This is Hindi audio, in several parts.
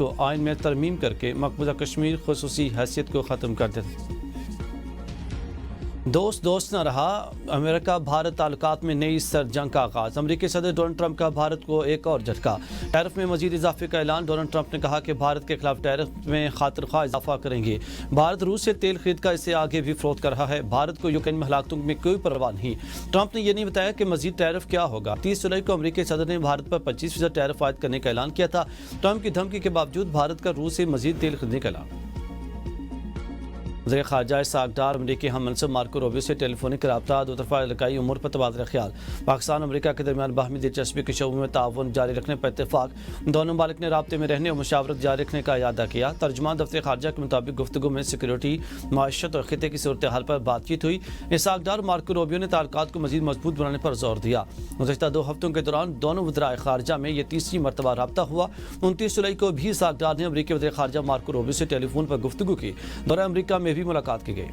को आइन में तरमीम करके मकबूजा कश्मीर खुसूसी हैसियत को ख़त्म कर दिया। दोस्त दोस्त न रहा, अमेरिका भारत ताल्लुकात में नई सर जंग का आगाज। अमेरिकी सदर डोनाल्ड ट्रंप का भारत को एक और झटका। टैरिफ में मजीद इजाफे का ऐलान। डोनाल्ड ट्रंप ने कहा कि भारत के खिलाफ टैरिफ में खातिरख्वाह इजाफा करेंगे। भारत रूस से तेल खरीद कर इसे आगे भी फरोख्त कर रहा है। भारत को यूक्रेन में हलाकतों में कोई परवाह नहीं। ट्रंप ने यह नहीं बताया कि मजीद टैरिफ क्या होगा। 30 जुलाई को अमेरिकी सदर ने भारत पर 25% टैरिफ आयद करने का ऐलान किया था। ट्रंप की धमकी के बावजूद भारत का रूस से मजीद तेल खरीदने का ऐलान। वज़ीर ख़ारजा इसहाक़ डार अमरीकी हम मनसब मार्को रूबियो से टेलीफोनिक रब्ता, दो तरफ़ा इलाक़ाई उमूर पर तबादला ख्याल, पाकिस्तान अमरीका के दरमियान बाहमी दिलचस्पी के शोबों में ताउन जारी रखने पर इत्तेफाक। दोनों ममालिक ने राब्ते में रहने और मुशावरत जारी रखने का इरादा किया। तर्जुमान दफ्तर ख़ारजा के मुताबिक गुफ्तगू में सिक्योरिटी, माशत और खिते की सूरत हाल पर बातचीत हुई। इसहाक़ डार मार्को रूबियो ने ताल्लुकात को मज़ीद मजबूत बनाने पर जोर दिया। गुज़श्ता 2 हफ्तों के दौरान दोनों वज़राए ख़ारजा में यह तीसरी मरतबा रब्ता हुआ। 29 जुलाई को भी इसहाक़ डार ने अमरीकी वज़ीर ख़ारजा मार्को रूबियो से टेलीफोन पर गुफ्तगू की। दौरा अमरीका में भी मुलाकात की गई।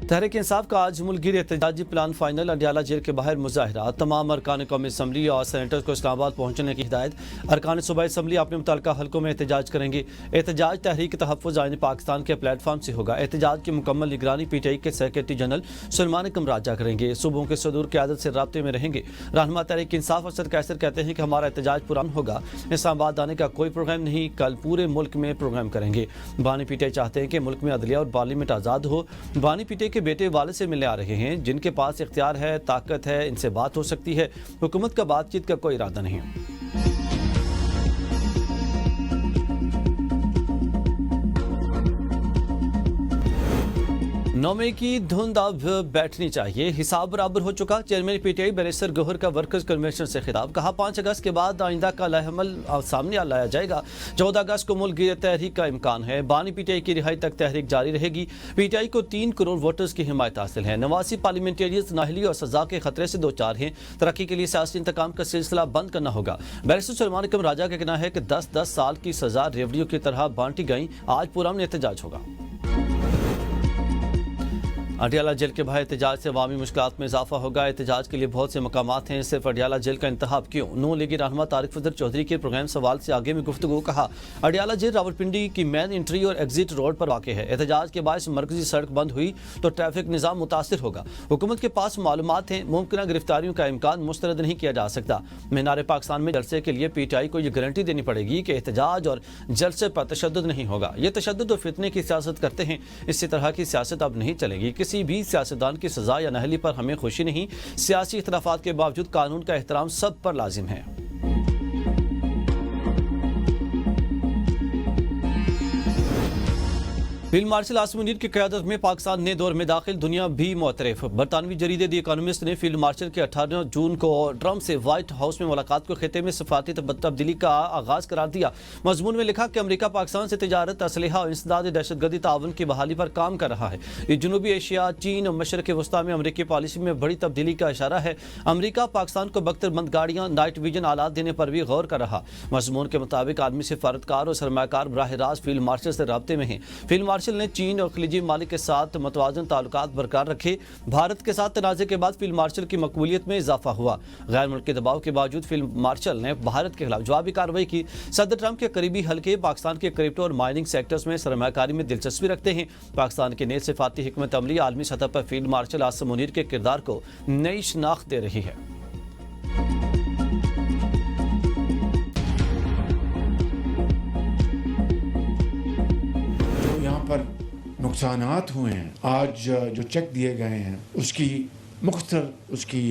तहरीक इंसाफ का आज मुल्कगीर एहतजाजी प्लान फाइनल। अडियाला जेल के बाहर मुजाहिरा। तमाम अरकान कौमी असम्बली और सेनेटर्स को इस्लामाबाद पहुंचने की हिदायत। अरकान सूबाई असम्बली अपने मुतल्लिका हल्कों में एहतजाज करेंगे। एहतजाज तहरीक तहफ़्फ़ुज़ आईन पाकिस्तान के प्लेटफॉर्म से होगा। एहतजाज की मुकम्मल निगरानी PTI के सेक्रेटरी जनरल सलमान कमराजा करेंगे। सूबों के सदूर क़यादत से राब्ते में रहेंगे। रहनुमा तहरीक इंसाफ असद कैसर कहते हैं कि हमारा एहतजाज पुरान होगा। इस्लामाबाद आने का कोई प्रोग्राम नहीं, कल पूरे मुल्क में प्रोग्राम करेंगे। बानी PTI चाहते हैं कि मुल्क में अदलिया और पार्लियामेंट आज़ाद हो। बानी PTI के बेटे वाले से मिलने आ रहे हैं, जिनके पास इख्तियार है, ताकत है, इनसे बात हो सकती है। हुकूमत का बातचीत का कोई इरादा नहीं। 9 मई की धुंध अब बैठनी चाहिए, हिसाब बराबर हो चुका। चेयरमैन PTI बैरिस्टर गौहर का वर्कर्स कन्वेंशन से खिताब। कहा 5 अगस्त के बाद आइंदा का लाहेअमल सामने लाया जाएगा। 14 अगस्त को मुल्क गिर तहरीक का इम्कान है। बानी PTI की रिहाई तक तहरीक जारी रहेगी। PTI को 3 करोड़ वोटर्स की हिमायत हासिल है। 89 पार्लियामेंटेरियंस नाहली और सजा के खतरे से 2-4 हैं। तरक्की के लिए सियासी इंतकाम का सिलसिला बंद करना होगा। बैरिस्टर सलमान कमराजा का कहना है कि 10-10 साल की सजा रेवड़ियों की तरह बांटी गई। आज पुरअमन एहतजाज होगा। अडियाला जेल के बाहर एहतजाज से अवामी मुश्किलात में इजाफा होगा। एहतजाज के लिए बहुत से मकामात हैं, सिर्फ अडियाला जेल का इंतखाब क्यों? नून लीगी रहनुमा तारिक फजल चौधरी के प्रोग्राम सवाल से आगे में गुफ्तगू। कहा अडियाला जेल रावलपिंडी की मेन एंट्री और एग्जिट रोड पर वाक़ है। एहतजाज के बायस मरकजी सड़क बंद हुई तो ट्रैफिक निज़ाम मुतासिर होगा। हुकूमत के पास मालूमात हैं, मुमकिन गिरफ्तारियों का इम्कान मुस्तरद नहीं किया जा सकता। मीनार पाकिस्तान में जलसे के लिए PTI को यह गारंटी देनी पड़ेगी कि एहतजाज और जलसे पर तशद्दुद नहीं होगा। ये तशद्दुद और फितने की सियासत करते हैं। इसी तरह की सियासत अब नहीं चलेगी। किसी भी सियासतदान की सजा या नहली पर हमें खुशी नहीं। सियासी इख्तिलाफात के बावजूद कानून का एहतराम सब पर लाजिम है। फील्ड मार्शल आसिम मुनीर की क़यादत में पाकिस्तान ने दौर में दाखिल, दुनिया भी मुतरफ। बरतानवी जरीदे द इकोनॉमिस्ट ने फील्ड मार्शल के 18 जून को ट्रंप से व्हाइट हाउस में मुलाकात को खिते में सफारती तब्दीली का आगाज करार दिया। मजमून में लिखा कि अमरीका पाकिस्तान से तिजारत, असलहा और इंसदाद दहशतगर्दी ताउन की बहाली पर काम कर रहा है। ये जनूबी एशिया, चीन और मशरक़ वस्ता में अमरीकी पॉलिसी में बड़ी तब्दीली का इशारा है। अमरीका पाकिस्तान को बख्तरबंद गाड़ियाँ, नाइट विजन आलात देने पर भी गौर कर रहा। मजमून के मुताबिक आदमी सिफारतकार और सरमाकार बराह रास्त फील्ड मार्शल से राब्ते में हैं। फील्ड मार्शल ने चीन और खलीजी मालिक के साथ मतवाजन ताल्लुकात बरकरार रखे। भारत के साथ तनाज़े के बाद फील्ड मार्शल की मकबूलियत में इजाफा हुआ। गैर मुल्की दबाव के बावजूद फील्ड मार्शल ने भारत के खिलाफ जवाबी कार्रवाई की। सदर ट्रंप के करीबी हल्के पाकिस्तान के क्रिप्टो और माइनिंग सेक्टर्स में सरमाकारी में दिलचस्पी रखते हैं। पाकिस्तान के नए सिफाती हिकमत अमली आलमी सतह पर फील्ड मार्शल आसिम मुनीर के किरदार को नई शनाख्त दे रही है। यहाँ पर नुकसानात हुए हैं, आज जो चेक दिए गए हैं उसकी मुख्तसर उसकी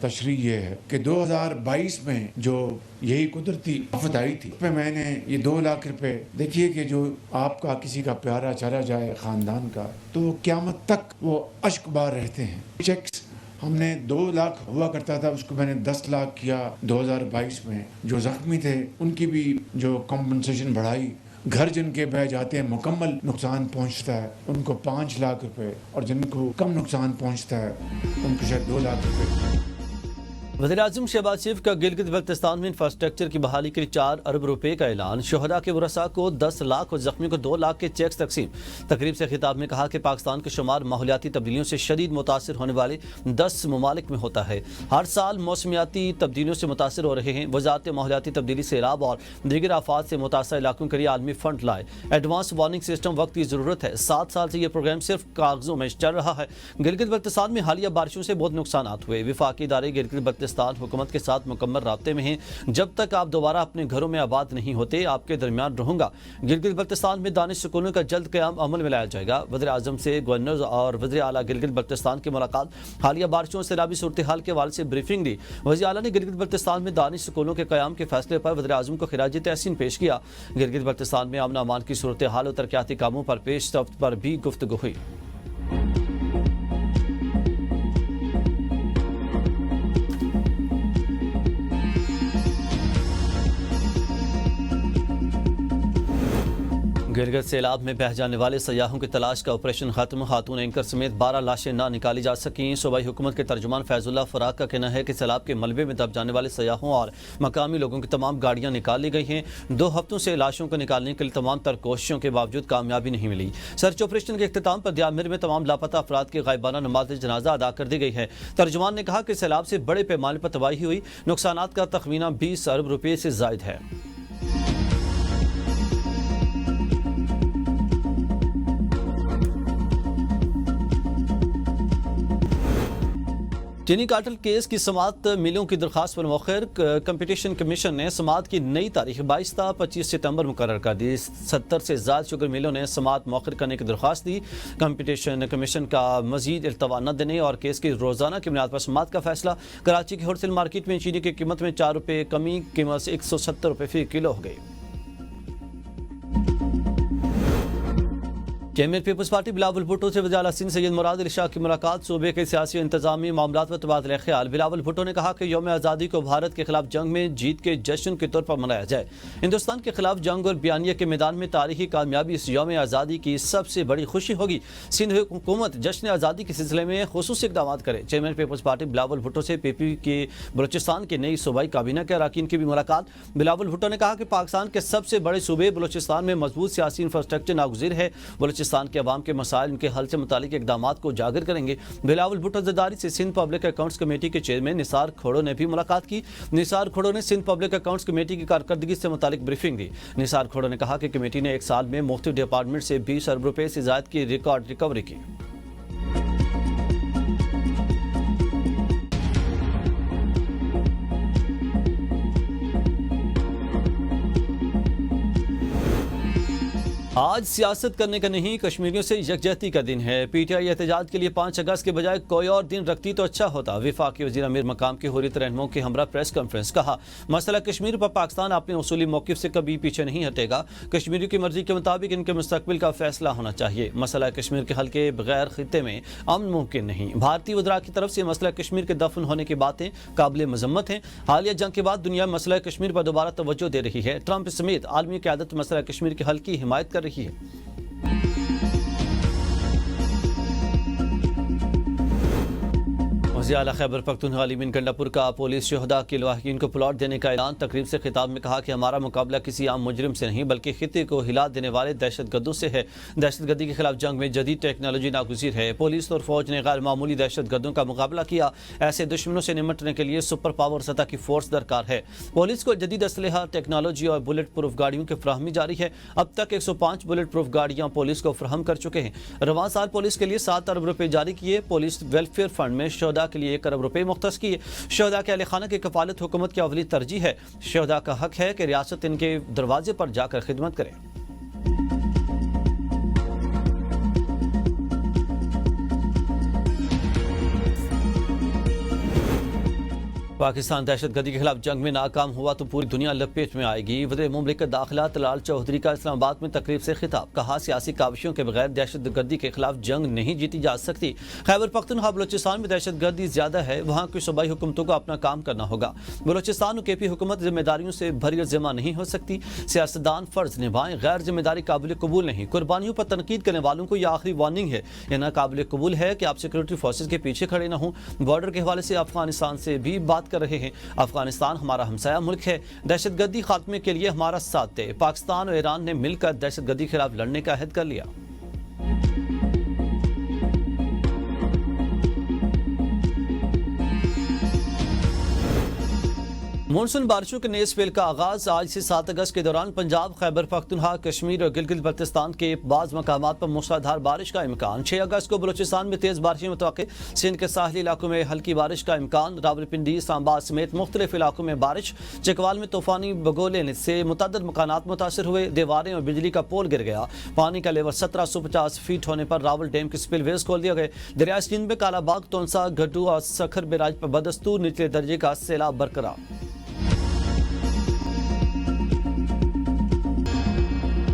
तशरीह ये है कि 2022 में जो यही कुदरती आफत आई थी पे मैंने ये 2 लाख रुपए, देखिए कि जो आपका किसी का प्यारा चला जाए ख़ानदान का तो वो क़यामत तक वो अश्क बार रहते हैं। चेक्स हमने 2 लाख हुआ करता था, उसको मैंने 10 लाख किया 2022 में। जो ज़ख्मी थे उनकी भी जो कॉम्पनसेशन बढ़ाई। घर जिनके बह जाते हैं मुकम्मल नुकसान पहुंचता है उनको 5 लाख रुपए, और जिनको कम नुकसान पहुंचता है उनको शायद 2 लाख रुपए। वज़ीर-ए-आज़म शहबाज शरीफ का गिलगित बल्तिस्तान में इंफ्रास्ट्रक्चर की बहाली के लिए 4 अरब रुपए का ऐलान। शोहदा के वरसा को 10 लाख और जख्मियों को 2 लाख के चेक्स तकसीम। तकरीब से खिताब में कहा कि पाकिस्तान के शुमार माहौलियाती तब्दीलियों से शदीद मुतासिर होने वाले 10 ममालिक में होता है। हर साल मौसमियाती तब्दीलियों से मुतासिर हो रहे हैं। वजारत माहौलियाती तब्दीली, सैलाब और दीगर आफात से मुतासर इलाकों के लिए आलमी फंड लाए। एडवांस वार्निंग सिस्टम वक्त की ज़रूरत है। 7 साल से यह प्रोग्राम सिर्फ कागजों में चल रहा है। गिलगित बल्तिस्तान में हालिया बारिशों से बहुत नुकसान हुए। विफाकी इदारे गिलगित बल्तिस्तान हुकूमत के साथ मुकम्मल राब्ते में हैं। जब तक आप दोबारा अपने घरों में आबाद नहीं होते, आपके दरमियान रहूंगा। गिलगित बल्तिस्तान में दानिश स्कूलों का जल्द क़याम अमल में लाया जाएगा। वज़ीर-ए-आज़म से गवर्नर और वज़ीर आला गिलगित बल्तिस्तान की मुलाकात। हालिया बारिशों और सैलाबी सूरत हाल के हवाले से ब्रीफिंग दी। वज़ीर आला ने गिलगित बल्तिस्तान में दानिश स्कूलों के क़याम के फैसले पर वज़ीर-ए-आज़म को खिराज तहसीन पेश किया। गिलगित बल्तिस्तान में अमन अमान की सूरत हाल और तरक्याती कामों पर पेशरफ्त पर भी गुफ्तगू हुई। गिलगित सैलाब में बह जाने वाले सयाहों की तलाश का ऑपरेशन खत्म। खातून एंकर समेत 12 लाशें ना निकाली जा सकीं। सूबाई हुकूमत के तर्जुमान फैजुल्लाह फराक का कहना है कि सैलाब के मलबे में दब जाने वाले सयाहों और मकामी लोगों की तमाम गाड़ियां निकाल ली गई हैं। 2 हफ्तों से लाशों को निकालने के लिए तमाम तर कोशिशों के बावजूद कामयाबी नहीं मिली। सर्च ऑपरेशन के इख्तिताम पर दियामिर में तमाम लापता अफराद की गायबाना नमाज जनाजा अदा कर दी गई है। तर्जुमान ने कहा कि सैलाब से बड़े पैमाने पर तबाही हुई। नुकसानात का तखमीना 20 अरब रुपये से जायद है। चीनी काटल केस की समाअत मिलों की दरख्वास्त पर मौखर। कंपटीशन कमीशन ने समाअत की नई तारीख 22 ta 25 सितंबर मुकर्रर कर दी। 70 से ज़्यादा शुगर मिलों ने समाअत मौखर करने की दरख्वास्त दी। कंपटीशन कमीशन का मजीद इल्तवा न देने और केस की रोज़ाना की बुनियाद पर समाअत का फैसला। कराची की होलसेल मार्केट में चीनी की कीमत में 4 रुपये कमी, कीमत 170 रुपये फ़ी किलो हो गई। Chairman People's Party Bilawal Bhutto से वज़ीर आला सिंध सैयद मुराद अली शाह की मुलाकात। सूबे के सियासी और इंतजामी मामलात पर तबादला ख्याल। बिलावल भुट्टो ने कहा कि यौम आज़ादी को भारत के खिलाफ जंग में जीत के जश्न के तौर पर मनाया जाए। हिंदुस्तान के खिलाफ जंग और बयानिया के मैदान में तारीखी कामयाबी इस यौम आज़ादी की सबसे बड़ी खुशी होगी। सिंध हुकूमत जश्न आज़ादी के सिलसिले में खुसूसी इक़दाम करे। Chairman People's Party Bilawal Bhutto से पीपी के बलूचिस्तान की नई सूबाई काबीना के अरकान की भी मुलाकात। बिलावल भुट्टो ने कहा कि पाकिस्तान के सबसे बड़े सूबे बलूचिस्तान में मजबूत सियासी इंफ्रास्ट्रक्चर नागुज़ीर है। बलूचिस्तान के अवाम के मसाइल, उनके हल से मुतालिक इक़दामात को उजागर करेंगे। बिलावल भुट्टो ज़रदारी से सिंध पब्लिक अकाउंट्स कमेटी के चेयरमैन निसार खोड़ो ने भी मुलाकात की। निसार खोड़ो ने सिंध पब्लिक अकाउंट्स कमेटी की कारकर्दगी से मुतालिक ब्रीफिंग दी। निसार खोड़ो ने कहा कि कमेटी ने 1 साल में मुख्तलिफ डिपार्टमेंट से 20 अरब रुपये से ज़ायद की रिकॉर्ड रिकवरी की। आज सियासत करने का नहीं, कश्मीरियों से यकजहती का दिन है। पीटीआई एहतजाज के लिए 5 अगस्त के बजाय कोई और दिन रखती तो अच्छा होता। वफाकी वज़ीर अमीर मकाम के हुर्रियत रहनुमाओं के हमरा प्रेस कॉन्फ्रेंस। कहा, मसला कश्मीर पर पाकिस्तान अपने उसूली मौक़िफ़ से कभी पीछे नहीं हटेगा। कश्मीरियों की मर्जी के मुताबिक इनके मुस्तकबिल का फैसला होना चाहिए। मसला कश्मीर के हल के बगैर खित्ते में अमन मुमकिन नहीं। भारतीय वज़रा की तरफ से मसला कश्मीर के दफन होने की बातें काबिल मजम्मत हैं। हालिया जंग के बाद दुनिया मसला कश्मीर पर दोबारा तवज्जो दे रही है। ट्रंप समेत आलमी क़यादत मसला कश्मीर के हल की हिमायत कर रही है। वज़ीर आला खैबर पख्तूनख्वा अली बिन गंडापुर का पुलिस शहदा के लवाहिकीन को प्लॉट देने का ऐलान। तकरीब से खिताब में कहा कि हमारा मुकाबला किसी आम मुजरिम से नहीं बल्कि खित्ते को हिला देने वाले दहशतगर्दों से है। दहशतगर्दी के खिलाफ जंग में जदीद टेक्नोलॉजी नागुज़ीर है। पुलिस और फौज ने गैर मामूली दहशतगर्दों का मुकाबला किया। ऐसे दुश्मनों से निपटने के लिए सुपर पावर सतह की फोर्स दरकार है। पुलिस को जदीद असलहा, टेक्नोलॉजी और बुलेट प्रूफ गाड़ियों की फ्राहमी जारी है। अब तक 105 बुलेट प्रूफ गाड़ियां पुलिस को फ्राहम कर चुके हैं। रवां साल पुलिस के लिए 7 अरब रुपये जारी किए। पुलिस वेलफेयर फंड में शहदा के लिए 1 अरब रुपये मुख्तस किए। शहदा के अहले खाना की कफालत हुकूमत की अवली तरजीह है। शहदा का हक है कि रियासत इनके दरवाजे पर जाकर खिदमत करे। पाकिस्तान दहशतगर्दी के खिलाफ जंग में नाकाम हुआ तो पूरी दुनिया लपेट में आएगी। वज़ीर मुमलिकत दाखिला तलाल चौधरी का इस्लामाबाद में तकरीब से खिताब। कहा, सियासी काविशों के बगैर दहशतगर्दी के खिलाफ जंग नहीं जीती जा सकती। खैबर पख्तूनख्वा बलूचिस्तान में दहशतगर्दी ज्यादा है, वहाँ की सूबाई हुकूमतों को अपना काम करना होगा। बलूचिस्तान और केपी हुकूमत जिम्मेदारियों से भरी और जिम्मा नहीं हो सकती। सियासतदान फर्ज निभाएं, गैर जिम्मेदारी काबिल कबूल नहीं। कुर्बानियों पर तनकीद करने वालों को यह आखिरी वार्निंग है। यह नाकाबिल कबूल है कि आप सिक्योरिटी फोर्सेज के पीछे खड़े न हों। बॉर्डर के हवाले से अफगानिस्तान से भी बात कर रहे हैं। अफगानिस्तान हमारा हमसाया मुल्क है, दहशतगर्दी खात्मे के लिए हमारा साथ दे। पाकिस्तान और ईरान ने मिलकर दहशतगर्दी के खिलाफ लड़ने का अहद कर लिया। मानसून बारिशों के नए स्पेल का आगाज आज से 7 अगस्त के दौरान पंजाब, खैबर पख्तूनख्वा, कश्मीर और गिलगित बल्तिस्तान के बाज़ मकामात पर मूसलाधार बारिश का इम्कान। 6 अगस्त को बलूचिस्तान में तेज़ बारिशें मुतवक्किल। सिंध के साहली इलाकों में हल्की बारिश का इम्कान। रावलपिंडी, सांबा समेत मुख्तलिफ इलाकों में बारिश। चकवाल में तूफानी बगोले से मुतअद्दिद मकानात मुतासर हुए। दीवारें और बिजली का पोल गिर गया। पानी का लेवल 1750 फीट होने पर रावल डैम के स्पिलवेज खोल दिए गए। दरियाई सिंध में कालाबाग, तोनसा, गड्डू और सखर बैराज पर बदस्तूर निचले दर्जे का सैलाब बरकरार।